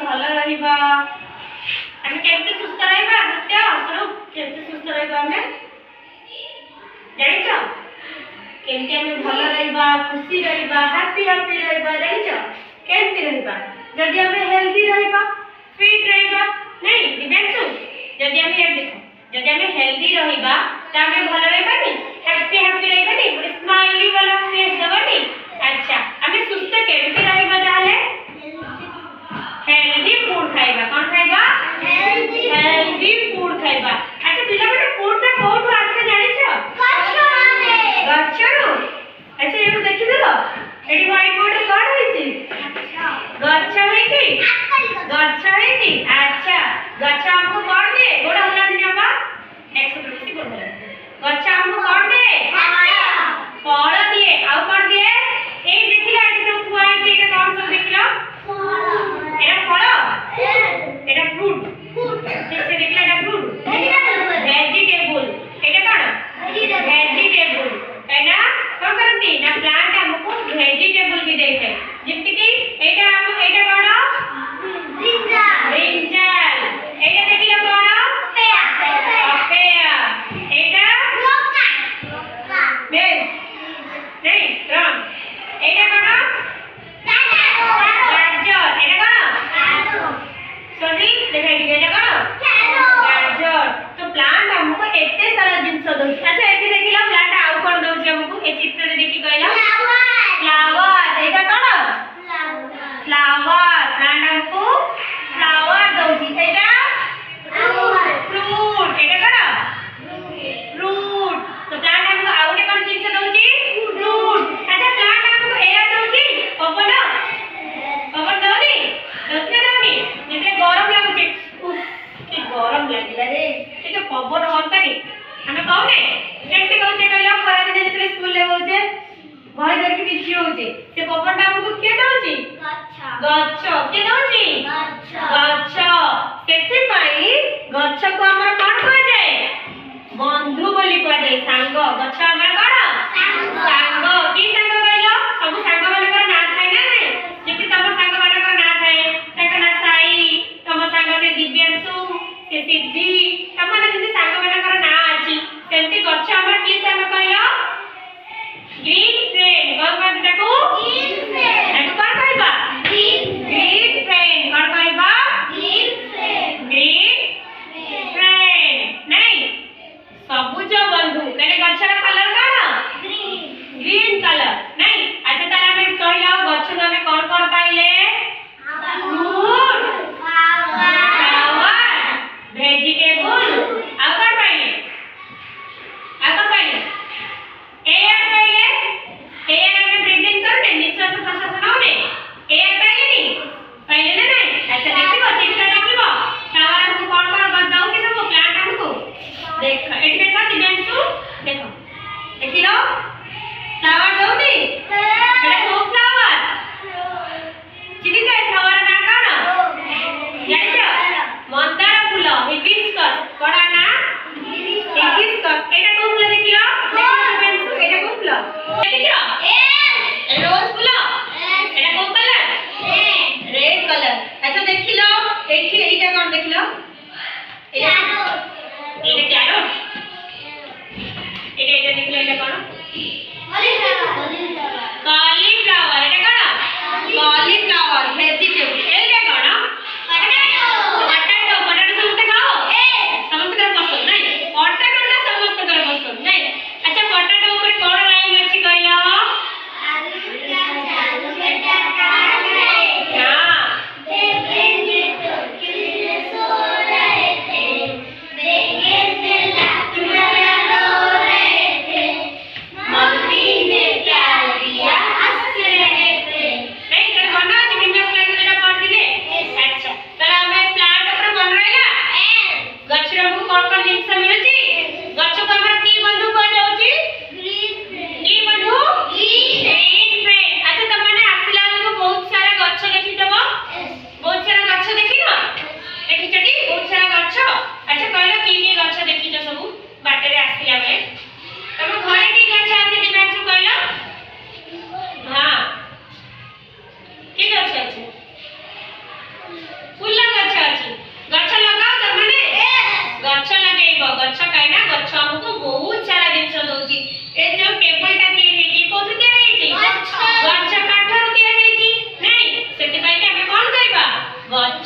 भल रहिबा आमे केमती सुस्थ रहिबा सत्य स्वरूप केमती सुस्थ रहिबा आमे जानि छ केमती आमे भल रहिबा खुशी रहिबा हैप्पी रहिबा जानि छ केमती रहिबा जदि आमे हेल्दी रहिबा फिट रहिबा नहीं दिव्यांशु जदि आमे ये देखो जदि आमे हेल्दी रहिबा त आमे भल रहिबा नी हैप्पी रहिबा नी पूरी स्माइली वाला फेस देबा नी अच्छा आमे सुस्थ केमती रहिबा ताले हेल्दी फूड खाइबा कोन खाइबा हेल्दी फूड खाइबा अच्छा पिला बेटा फूड ता कोठु आसे जानि छ गच्छरु अच्छा एनु देखि देलो एडी व्हाइट बोर्ड कोन होइछि गच्छ होइछि गच्छ होइछि अच्छा गच्छ हमको कोन दे गोडा होला दिना बा 120 गोडा गच्छ हमको कोन दे फल दिए आउ कोन दिए ए देखिला एडी सब थुआ होइछि एटा कोन सब देखिला एटा फल एटा फ्रूट ठीक से देखिला एटा फ्रूट वेजिटेबल एटा कोन वेजिटेबल एना कोन करती ना प्लांट हमको वेजिटेबल भी देते जेमति कि एटा हम एटा कोन ब्रिंजल एटा देखिला कोन पपेया एटा बेस नहीं रॉन्ग एटा कोन गाजर एटा कोन सॉरी देखा एटा कोन गाजर तो प्लांट हमको एते सारा जिंस दउ अच्छा एठी देखिला प्लांट आउ कोन दउ हमको ए चित्र रे देखि कहला फ्लावर एटा कोन फ्लावर प्लांट हमको फ्लावर दउ एटा फ्रूट एटा कोन फ्रूट तो प्लांट हमको आउ ने कोन जिंस दउ फ्रूट अच्छा प्लांट हमको एयर दउ पवन पवन दउनी दउनी दउनी जेते गरम लागुची कि गरम लागिला रे ए तो पवन होंतानी हमें कहने केमते कहते कहला खरा दिन जेते स्कूल ले होचे भय धर के बिछि होचे से पवन हमको के दउची गच्छ के दउची गच्छ केते पाई गच्छ को हमर कोन कह जाय बंधु बोली कह जाय सांग गच्छ हमर कोन सांग की सांग कहलो सब सांग वाला कर ना थाय ना जेति तम सांग वाला कर ना थाय ताका ना साई तम सांग से दिव्यांशु से सिद्धि तम ना जेति सांग वाला कर ना अछि सेंति गच्छ हमर की सांग कहलो ग्रीन फ्रेंड कोन कहत ताको ग्रीन फ्रेंड ताको कोन कहबा ग्रीन फ्रेंड कोन कहबा ग्रीन फ्रेंड नहीं सबुज बंधु कने गच्छर कलर कोन ग्रीन कलर नहीं अच्छा ताला में कहला गच्छ में कोन पाइले फ्रूट फ्लावर वेजिटेबल आ कोन पाइले एयर पाइले एयर में ब्रीथिंग करने निश्वास प्रश्वास होने एयर पाइले नहीं पाइले ना नहीं अच्छा देखिबो चित्र देखिबो फ्लावर हमको कोन दउ कि सब प्लांट हमको देख एठी देखा दिव्यांशु देखो देखिलो फ्लावर दउनी एटा को फ्लावर चिनी जाय फ्लावर ना कोन जानि छ मंदार फूल हिबिस्कस कोडा ना हिबिस्कस एटा को फूल देखिलो दिव्यांशु एटा को फूल देखिलो रोज फूल एटा को कलर रेड कलर अच्छा देखिलो एठी एटा कोन देखिलो एटा कैरट एटा देखिलो एटा कोन कॉलीफ्लावर एटा कोन कॉलीफ्लावर वेजिटेबल एटा कोन पोटैटो समस्त खाओ समस्त कर पसंद नहीं पोटैटो ना समस्त कर पसंद नहीं अच्छा पोटैटो ऊपर कोन राइम अछि कहला आलू बेटा हां बेबे तो किले सो रहे थे बेगे में लात मारा रो रहे थे मम्मी ने प्यार दिया हंस रहे थे नहीं कर बना जी बिना स्लाइड में पढ़ दिले अच्छा तला हमें प्लांट ऊपर बन रहेला गच्छ रे हमको कोन जिंस मिलु छी गच्छ को हमर की बंधु को जाउची ग्रीन फ्रेंड की बंधु ग्रीन फ्रेंड अच्छा त माने आसिला हमको बहुत सारा गच्छ देखि देबो बहुत सारा गच्छ देखि न देखि चटी बहुत सारा गच्छ अच्छा कहलो की गच्छ देखि छ सब बाटे रे आसिला बे तम घरे की गच्छ आछि दिव्यांशु कहलो हां की गच्छ अछि ଗଛ